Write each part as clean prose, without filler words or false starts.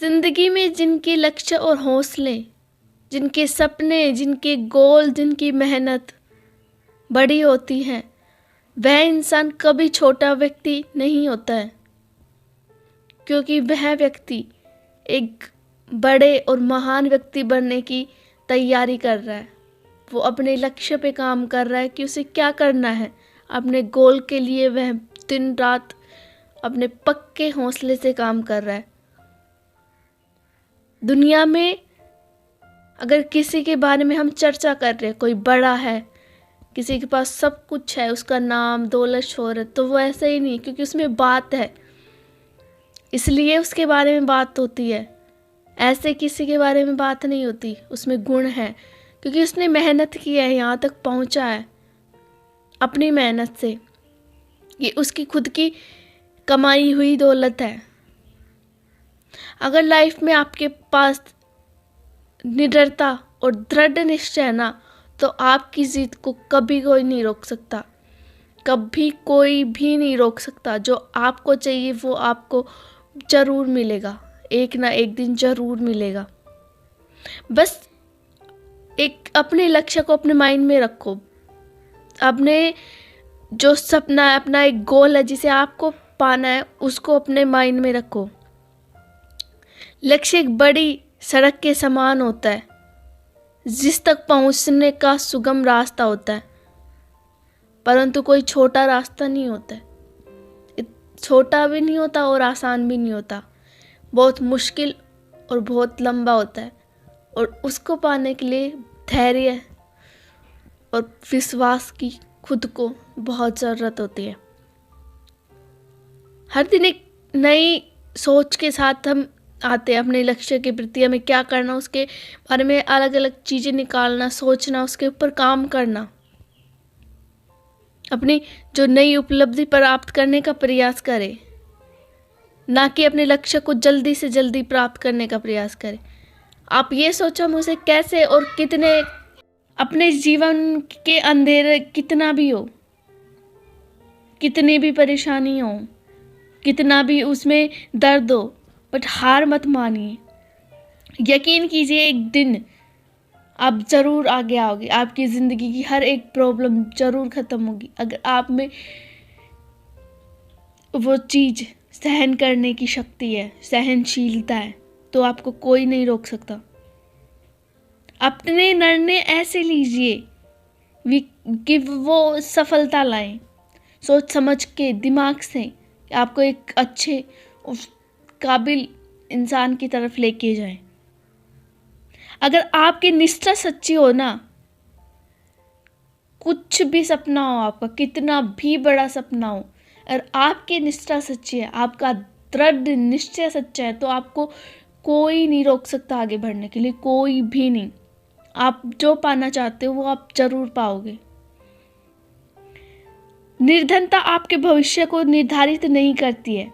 जिंदगी में जिनके लक्ष्य और हौसले, जिनके सपने, जिनके गोल, जिनकी मेहनत बड़ी होती है, वह इंसान कभी छोटा व्यक्ति नहीं होता है, क्योंकि वह व्यक्ति एक बड़े और महान व्यक्ति बनने की तैयारी कर रहा है। वो अपने लक्ष्य पे काम कर रहा है कि उसे क्या करना है। अपने गोल के लिए वह दिन रात अपने पक्के हौसले से काम कर रहा है। दुनिया में अगर किसी के बारे में हम चर्चा कर रहे हैं, कोई बड़ा है, किसी के पास सब कुछ है, उसका नाम, दौलत, शोहरत, तो वो ऐसा ही नहीं, क्योंकि उसमें बात है, इसलिए उसके बारे में बात होती है। ऐसे किसी के बारे में बात नहीं होती, उसमें गुण है, क्योंकि उसने मेहनत की है, यहाँ तक पहुँचा है अपनी मेहनत से। ये उसकी खुद की कमाई हुई दौलत है। अगर लाइफ में आपके पास निडरता और दृढ़ निश्चय है ना, तो आपकी जीत को कभी कोई नहीं रोक सकता, कभी कोई भी नहीं रोक सकता। जो आपको चाहिए वो आपको जरूर मिलेगा, एक ना एक दिन जरूर मिलेगा। बस एक अपने लक्ष्य को अपने माइंड में रखो, अपने जो सपना है, अपना एक गोल है जिसे आपको पाना है, उसको अपने माइंड में रखो। लक्ष्य एक बड़ी सड़क के समान होता है, जिस तक पहुंचने का सुगम रास्ता होता है, परंतु कोई छोटा रास्ता नहीं होता है। छोटा भी नहीं होता और आसान भी नहीं होता, बहुत मुश्किल और बहुत लंबा होता है। और उसको पाने के लिए धैर्य और विश्वास की खुद को बहुत ज़रूरत होती है। हर दिन एक नई सोच के साथ हम आते हैं अपने लक्ष्य के प्रति। हमें क्या करना, उसके बारे में अलग अलग चीज़ें निकालना, सोचना, उसके ऊपर काम करना, अपनी जो नई उपलब्धि प्राप्त करने का प्रयास करें, ना कि अपने लक्ष्य को जल्दी से जल्दी प्राप्त करने का प्रयास करें। आप ये सोचो मुझे कैसे और कितने, अपने जीवन के अंधेरे कितना भी हो, कितनी भी परेशानी हो, कितना भी उसमें दर्द हो, बट हार मत मानिए। यकीन कीजिए एक दिन आप ज़रूर आगे आओगे। आपकी ज़िंदगी की हर एक प्रॉब्लम ज़रूर ख़त्म होगी अगर आप में वो चीज़ सहन करने की शक्ति है, सहनशीलता है, तो आपको कोई नहीं रोक सकता। अपने निर्णय ऐसे लीजिए कि वो सफलता लाएं, सोच समझ के, दिमाग से, आपको एक अच्छे और काबिल इंसान की तरफ लेके जाएं। अगर आपकी निष्ठा सच्ची हो ना, कुछ भी सपना हो आपका, कितना भी बड़ा सपना हो, अगर आपकी निष्ठा सच्ची है, आपका दृढ़ निश्चय सच्चा है, तो आपको कोई नहीं रोक सकता आगे बढ़ने के लिए, कोई भी नहीं। आप जो पाना चाहते हो वो आप जरूर पाओगे। निर्धनता आपके भविष्य को निर्धारित नहीं करती है।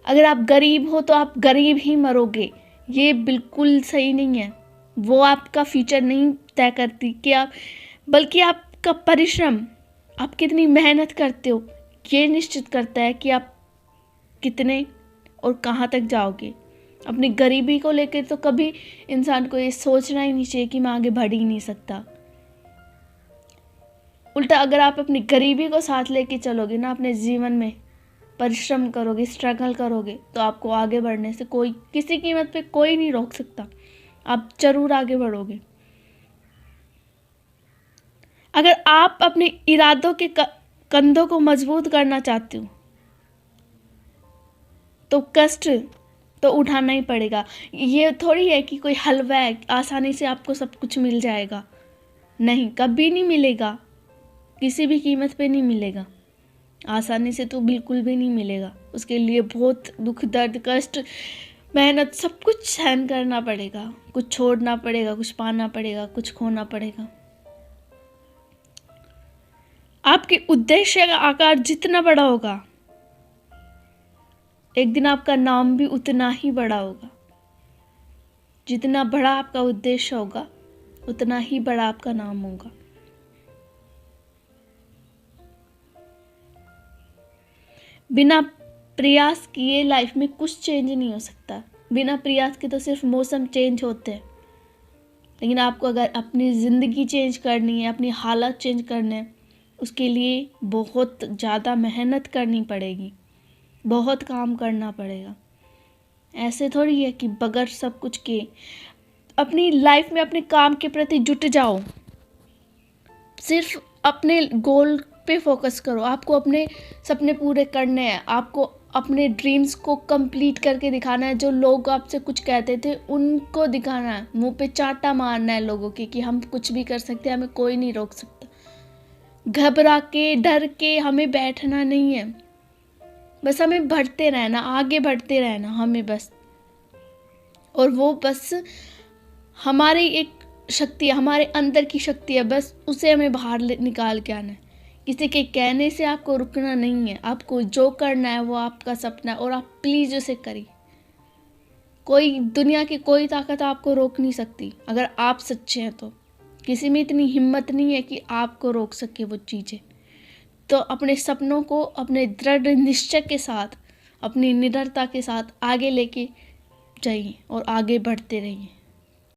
अगर आप गरीब हो तो आप गरीब ही मरोगे, ये बिल्कुल सही नहीं है। वो आपका फ्यूचर नहीं तय करती कि आप, बल्कि आपका परिश्रम, आप कितनी मेहनत करते हो, ये निश्चित करता है कि आप कितने और कहाँ तक जाओगे। अपनी गरीबी को लेकर तो कभी इंसान को ये सोचना ही नहीं चाहिए कि मैं आगे बढ़ ही नहीं सकता। उल्टा अगर आप अपनी गरीबी को साथ लेके चलोगे ना, अपने जीवन में परिश्रम करोगे, स्ट्रगल करोगे, तो आपको आगे बढ़ने से कोई, किसी कीमत पे कोई नहीं रोक सकता। आप जरूर आगे बढ़ोगे। अगर आप अपने इरादों के कंधों को मजबूत करना चाहते हो तो कष्ट तो उठाना ही पड़ेगा। ये थोड़ी है कि कोई हलवा है, आसानी से आपको सब कुछ मिल जाएगा। नहीं, कभी नहीं मिलेगा, किसी भी कीमत पे नहीं मिलेगा, आसानी से तो बिल्कुल भी नहीं मिलेगा। उसके लिए बहुत दुख, दर्द, कष्ट, मेहनत, सब कुछ सहन करना पड़ेगा। कुछ छोड़ना पड़ेगा, कुछ पाना पड़ेगा, कुछ खोना पड़ेगा। आपके उद्देश्य का आकार जितना बड़ा होगा, एक दिन आपका नाम भी उतना ही बड़ा होगा। जितना बड़ा आपका उद्देश्य होगा, उतना ही बड़ा आपका नाम होगा। बिना प्रयास किए लाइफ में कुछ चेंज नहीं हो सकता। बिना प्रयास के तो सिर्फ मौसम चेंज होते हैं, लेकिन आपको अगर अपनी ज़िंदगी चेंज करनी है, अपनी हालत चेंज करने हैं, उसके लिए बहुत ज़्यादा मेहनत करनी पड़ेगी, बहुत काम करना पड़ेगा। ऐसे थोड़ी है कि बगैर सब कुछ के अपनी लाइफ में अपने काम के प्रति जुट जाओ, सिर्फ अपने गोल पे फोकस करो। आपको अपने सपने पूरे करने हैं, आपको अपने ड्रीम्स को कंप्लीट करके दिखाना है। जो लोग आपसे कुछ कहते थे उनको दिखाना है, मुंह पे चाटा मारना है लोगों के कि हम कुछ भी कर सकते हैं, हमें कोई नहीं रोक सकता। घबरा के डर के हमें बैठना नहीं है, बस हमें बढ़ते रहना, आगे बढ़ते रहना हमें बस। और वो बस हमारी एक शक्ति है, हमारे अंदर की शक्ति है, बस उसे हमें बाहर निकाल के आना है। किसी के कहने से आपको रुकना नहीं है, आपको जो करना है वो आपका सपना है और आप प्लीज़ उसे करिए। कोई दुनिया की कोई ताकत आपको रोक नहीं सकती अगर आप सच्चे हैं तो। किसी में इतनी हिम्मत नहीं है कि आपको रोक सके वो चीज़ें। तो अपने सपनों को अपने दृढ़ निश्चय के साथ, अपनी निडरता के साथ आगे लेके जाइए और आगे बढ़ते रहिए।